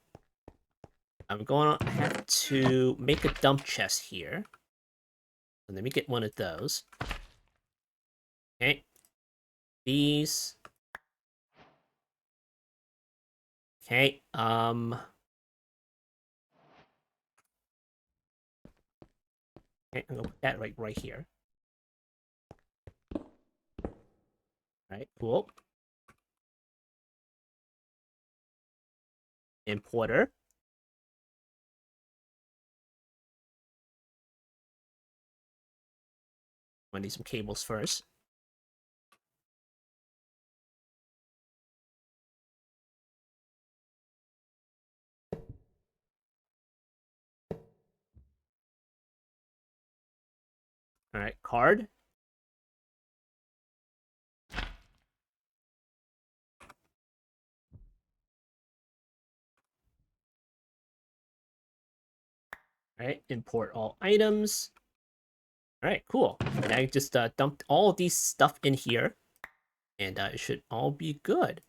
going to have to make a dump chest here. So let me get one of those. Okay. These. Okay, okay, I'm gonna put that right here. Alright, cool. Importer. I need some cables first. Alright, card. Alright, import all items. Alright, cool. And I just dumped all of these stuff in here. And it should all be good.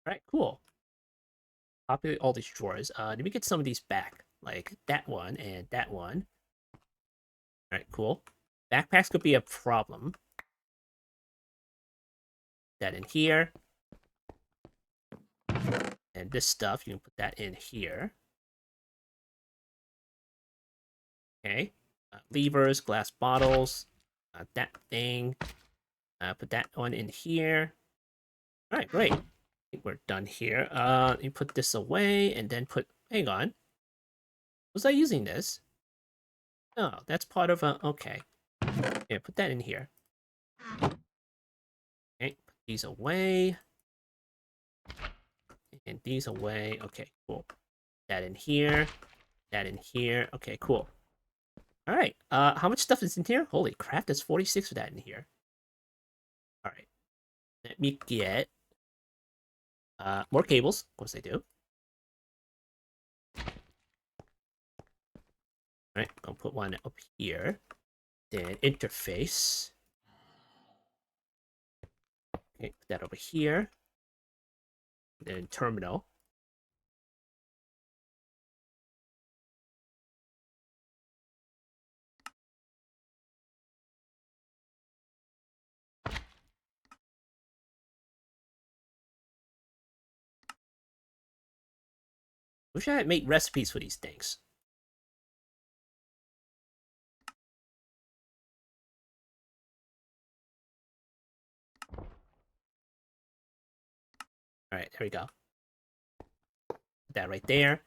Alright, cool. Populate all these drawers. Let me get some of these back. Like that one and that one. Alright, cool. Backpacks could be a problem. That in here. And this stuff, you can put that in here. Okay. Levers, glass bottles, that thing. Put that one in here. All right, great. I think we're done here. You put this away and then put. Hang on. Was I using this? No, that's part of a. Okay. Yeah, put that in here. Okay, put these away. And these away. Okay, cool. That in here. That in here. Okay, cool. All right. How much stuff is in here? Holy crap! There's 46 of that in here. All right. Let me get more cables. Of course I do. All right, I'll put one up here. Then interface. Okay, put that over here. Then terminal. Wish I had made recipes for these things. All right, there we go. Put that right there.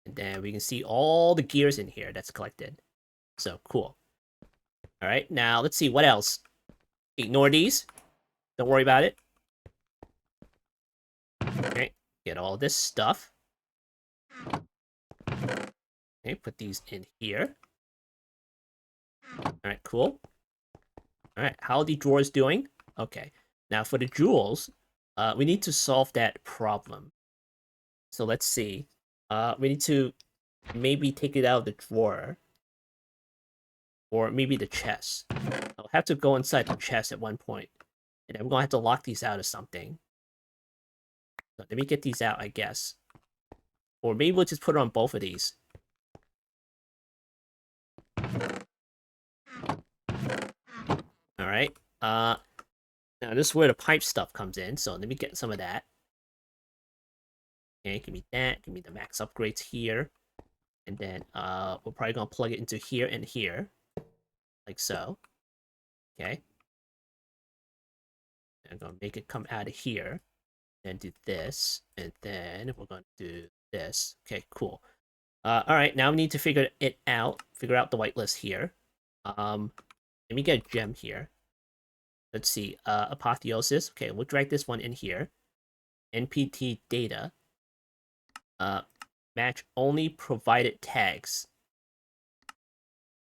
And then we can see all the gears in here that's collected. So cool. All right, now let's see what else. Ignore these. Don't worry about it. Okay, get all this stuff. Okay, put these in here. All right, cool. All right, how are the drawers doing? Okay, now for the jewels, we need to solve that problem. So let's see. We need to maybe take it out of the drawer. Or maybe the chest. I'll have to go inside the chest at one point. And I'm gonna have to lock these out of something. So let me get these out, I guess. Or maybe we'll just put it on both of these. Alright. Now this is where the pipe stuff comes in, so let me get some of that. Okay, give me that. Give me the max upgrades here. And then we're probably gonna plug it into here and here. Like so. Okay. I'm gonna make it come out of here. Then do this. And then we're gonna do this. Okay, cool. Alright, now we need to figure it out. Figure out the whitelist here. Let me get a gem here. let's see, apotheosis. Okay, we'll drag this one in here. NPT data. Match only provided tags.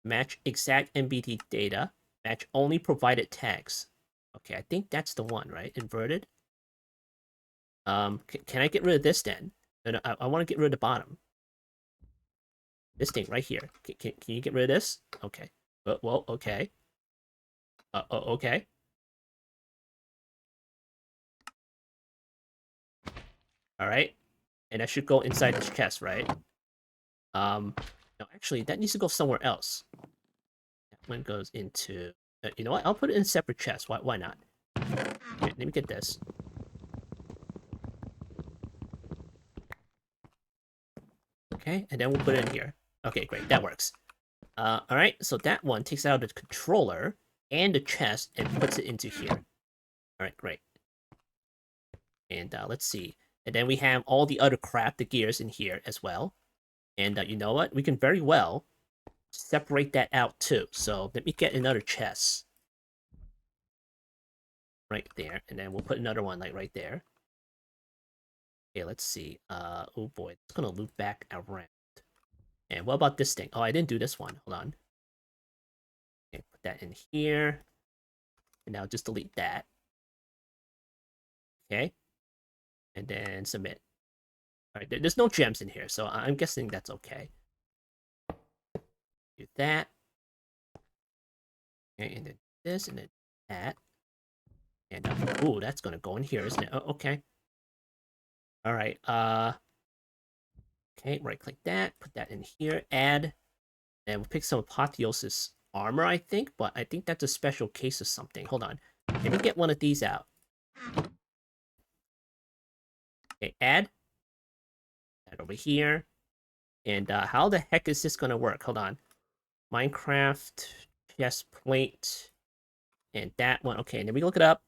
Match exact NBT data. Match only provided tags. Okay, I think that's the one, right? Inverted. Can I get rid of this then? No, I want to get rid of the bottom. This thing right here. Can you get rid of this? Okay. Well, okay. Okay. All right. And that should go inside this chest, right? No, actually, that needs to go somewhere else. That one goes into... you know what? I'll put it in a separate chest. Why not? Okay, let me get this. Okay, and then we'll put it in here. Okay, great. That works. Alright, so that one takes out the controller and the chest and puts it into here. Alright, great. And let's see. And then we have all the other crap, the gears in here as well. And you know what? We can very well separate that out too. So let me get another chest. Right there. And then we'll put another one like right there. Okay, let's see. Oh boy, it's gonna loop back around. And what about this thing? Oh, I didn't do this one. Hold on. Okay, put that in here. And now just delete that. Okay. And then submit. Alright, there's no gems in here, so I'm guessing that's okay. Do that. Okay, and then this, and then that. And, ooh, that's gonna go in here, isn't it? Oh, okay. Alright, okay, right-click that, put that in here, add, and we'll pick some apotheosis armor, I think, but I think that's a special case of something. Hold on. Let me get one of these out. Okay, add. That over here. And how the heck is this gonna work? Hold on. Minecraft, chest plate, and that one. Okay, and then we look it up.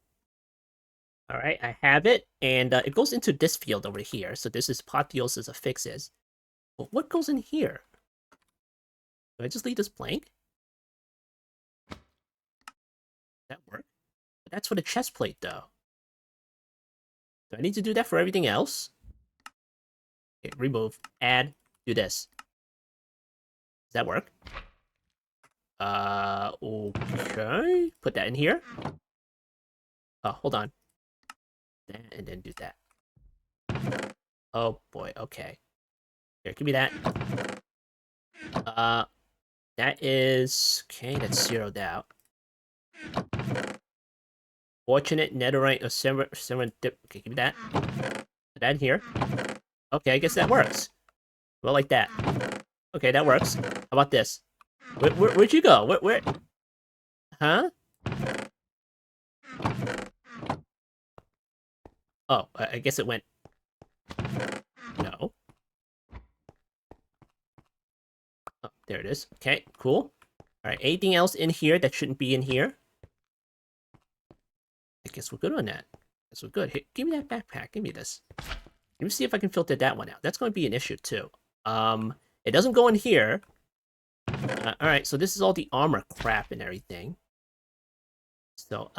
All right, I have it, and it goes into this field over here. So this is apotheosis affixes. But what goes in here? Do I just leave this blank? Does that work? But that's for the chest plate, though. Do I need to do that for everything else? Okay, remove, add, do this. Does that work? Okay. Put that in here. Oh, hold on. And then do that. Oh boy, okay. Here, give me that. That is... Okay, that's zeroed out. Fortunate netherite or serendip... Okay, give me that. Put that in here. Okay, I guess that works. Well, like that. Okay, that works. How about this? Where'd you go? Where? Huh? Oh, I guess it went... No. Oh, there it is. Okay, cool. Alright, anything else in here that shouldn't be in here? I guess we're good on that. I guess we're good. Hey, give me that backpack. Give me this. Let me see if I can filter that one out. That's going to be an issue, too. It doesn't go in here. Alright, so this is all the armor crap and everything. So,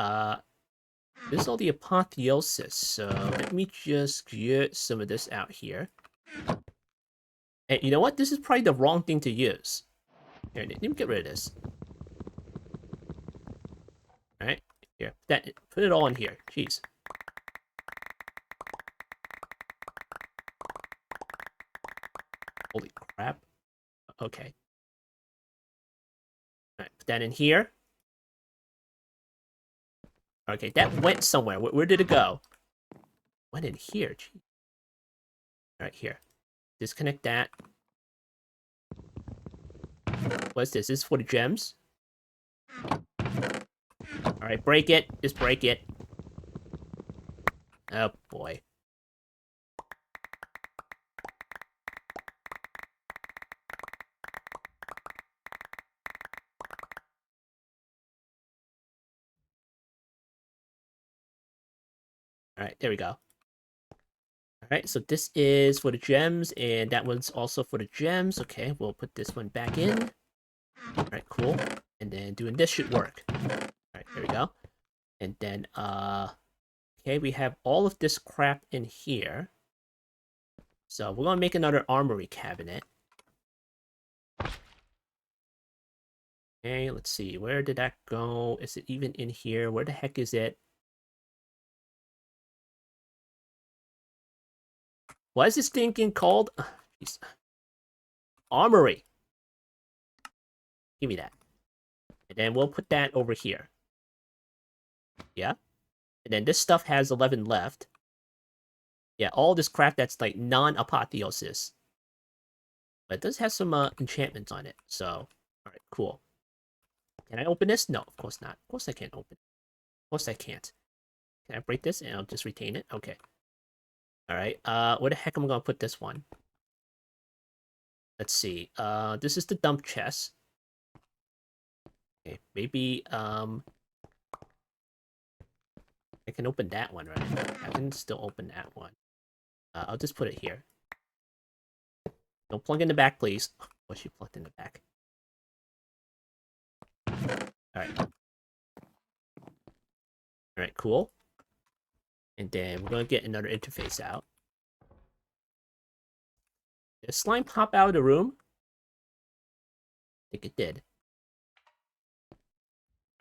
this is all the apotheosis. So, let me just get some of this out here. And you know what? This is probably the wrong thing to use. Here, let me get rid of this. Alright, here. Put it all in here. Jeez. Holy crap. Okay. Alright, put that in here. Okay, that went somewhere. Where did it go? Went in here. Jeez. Alright, here. Disconnect that. What's this? This is for the gems? Alright, break it. Just break it. Oh, boy. Alright, there we go. Alright, so this is for the gems, and that one's also for the gems. Okay, we'll put this one back in. Alright, cool. And then doing this should work. Alright, there we go. And then, okay, we have all of this crap in here. So we're gonna make another armory cabinet. Okay, let's see. Where did that go? Is it even in here? Where the heck is it? What is this thing called? Jeez. Armory. Give me that. And then we'll put that over here. Yeah. And then this stuff has 11 left. Yeah, all this crap that's like non-apotheosis. But it does have some enchantments on it. So, alright, cool. Can I open this? No, of course not. Of course I can't open it. Of course I can't. Can I break this and I'll just retain it? Okay. Alright, where the heck am I gonna put this one? Let's see. This is the dump chest. Okay, maybe, I can open that one, right? I can still open that one. I'll just put it here. Don't plug in the back, please. Oh, she plugged in the back. Alright. Alright, cool. And then we're gonna get another interface out. Did slime pop out of the room? I think it did.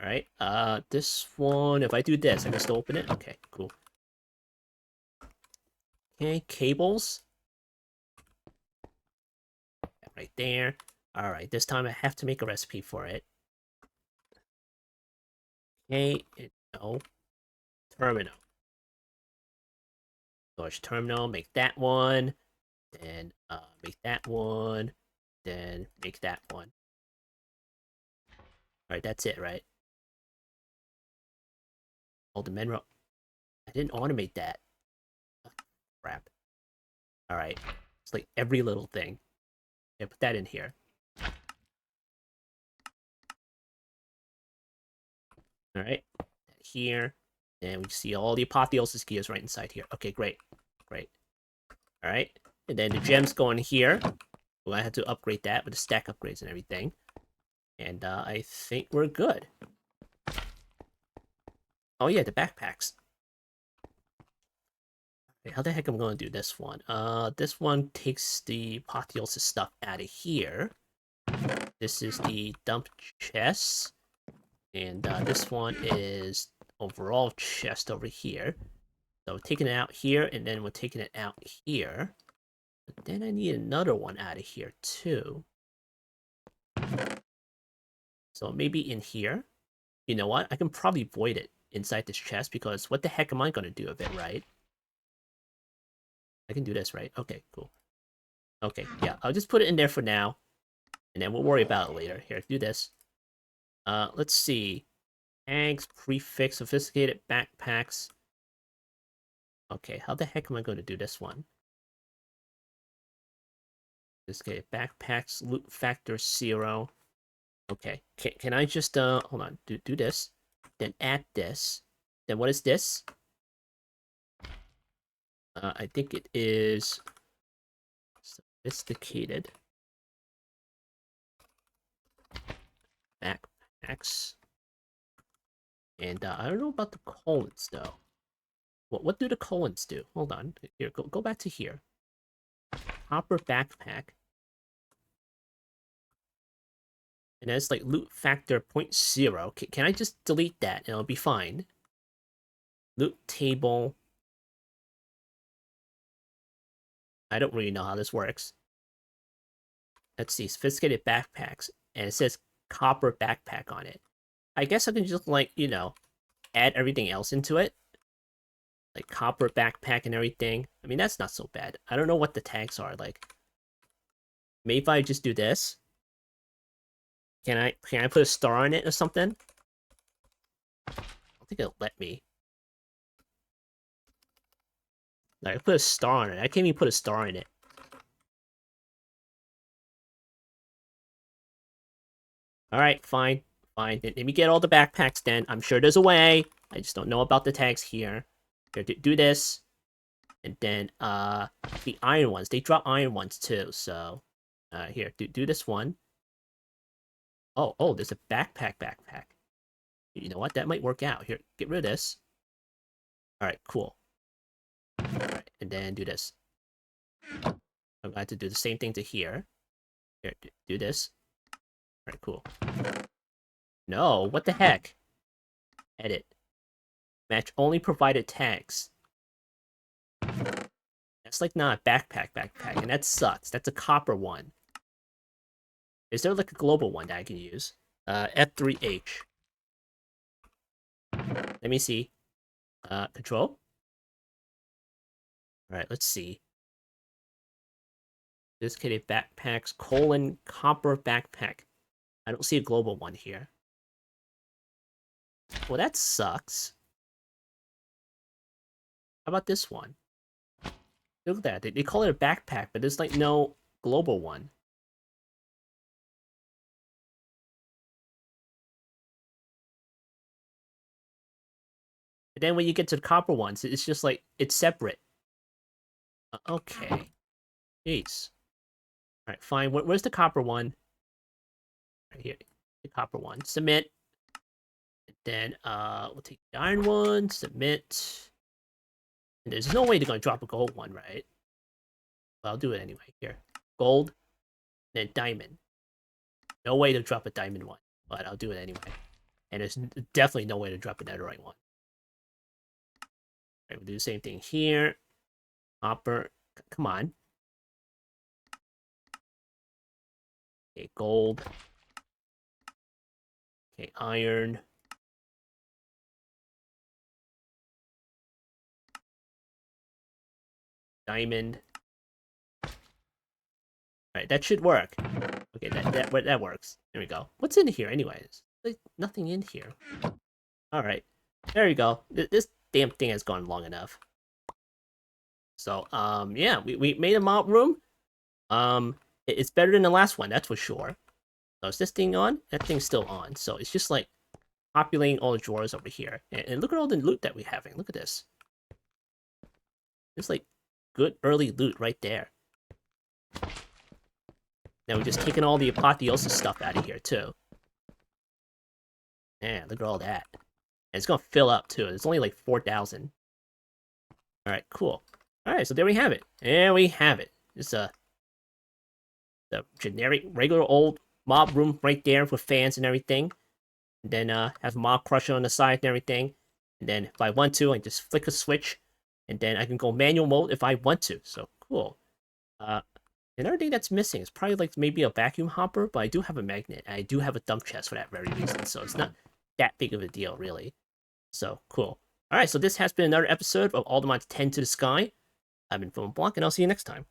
Alright, this one, if I do this, I can still open it? Okay, cool. Okay, cables. Right there. Alright, this time I have to make a recipe for it. Okay, no. Terminal. Storage terminal, make that one. Then, make that one. Then, make that one. Alright, that's it, right? Oh, the mineral. I didn't automate that. Oh, crap. Alright. It's like every little thing. Yeah, put that in here. Alright. Here. And we see all the apotheosis gears right inside here. Okay, great. Great. Alright. And then the gems go in here. Well, I had to upgrade that with the stack upgrades and everything. And I think we're good. Oh yeah, the backpacks. Okay, how the heck am I going to do this one? This one takes the apotheosis stuff out of here. This is the dump chest. And this one is overall chest over here. So we're taking it out here, and then we're taking it out here. But then I need another one out of here, too. So maybe in here. You know what? I can probably void it inside this chest, because what the heck am I going to do with it, right? I can do this, right? Okay, cool. Okay, yeah, I'll just put it in there for now. And then we'll worry about it later. Here, do this. Let's see. Tags, prefix, sophisticated backpacks. Okay, how the heck am I going to do this one? Sophisticated backpacks, loot factor 0. Okay, can I just, hold on, do this. Then add this. Then what is this? I think it is sophisticated backpacks. And I don't know about the colons, though. What do the colons do? Hold on. Here, go back to here. Hopper backpack. And that's like loot factor 0.0. Can I just delete that and it'll be fine? Loot table. I don't really know how this works. Let's see. Sophisticated backpacks. And it says copper backpack on it. I guess I can just, like, you know, add everything else into it. Like copper backpack and everything. I mean, that's not so bad. I don't know what the tags are. Like, maybe if I just do this. Can I put a star on it or something? I don't think it'll let me. Like, I put a star on it. I can't even put a star in it. Alright, fine. Fine. Let me get all the backpacks then. I'm sure there's a way. I just don't know about the tags here. Here, do this. And then, the iron ones. They drop iron ones too, so... here, do this one. Oh, there's a backpack. You know what? That might work out. Here, get rid of this. All right, cool. All right, and then do this. I'm going to do the same thing to here. Here, do this. All right, cool. No, what the heck? Edit. Match only provided tags. That's like not a backpack, and that sucks. That's a copper one. Is there like a global one that I can use? F3H. Let me see. Control? Alright, let's see. Dedicated backpacks, copper backpack. I don't see a global one here. Well, that sucks. How about this one? Look at that. They call it a backpack, but there's like no global one. And then when you get to the copper ones, it's just like, it's separate. Okay. Jeez. Alright, fine. Where's the copper one? Right here. The copper one. Submit. And then we'll take the iron one, submit. And there's no way they're gonna drop a gold one, right? Well, I'll do it anyway. Here. Gold, then diamond. No way to drop a diamond one, but I'll do it anyway. And there's definitely no way to drop a netherite one. Alright, we'll do the same thing here. Copper. Come on. Okay, gold. Okay, iron. Diamond. Alright, that should work. Okay, that works. There we go. What's in here anyways? There's nothing in here. Alright. There you go. This damn thing has gone long enough. So, yeah, we made a mob room. It's better than the last one, that's for sure. So is this thing on? That thing's still on. So it's just like populating all the drawers over here. And look at all the loot that we're having. Look at this. There's like good early loot right there. Now we're just taking all the apotheosis stuff out of here too. Yeah, look at all that. And it's gonna fill up too. It's only like 4,000. Alright, cool. Alright, so there we have it. There we have it. It's the generic, regular old mob room right there with fans and everything. And then have Mob Crusher on the side and everything. And then if I want to, I just flick a switch. And then I can go manual mode if I want to. So cool. Another thing that's missing is probably like maybe a vacuum hopper, but I do have a magnet. And I do have a dump chest for that very reason. So it's not that big of a deal, really. So cool. Alright, so this has been another episode of All the Mods 10 to the Sky. I've been Philip Block, and I'll see you next time.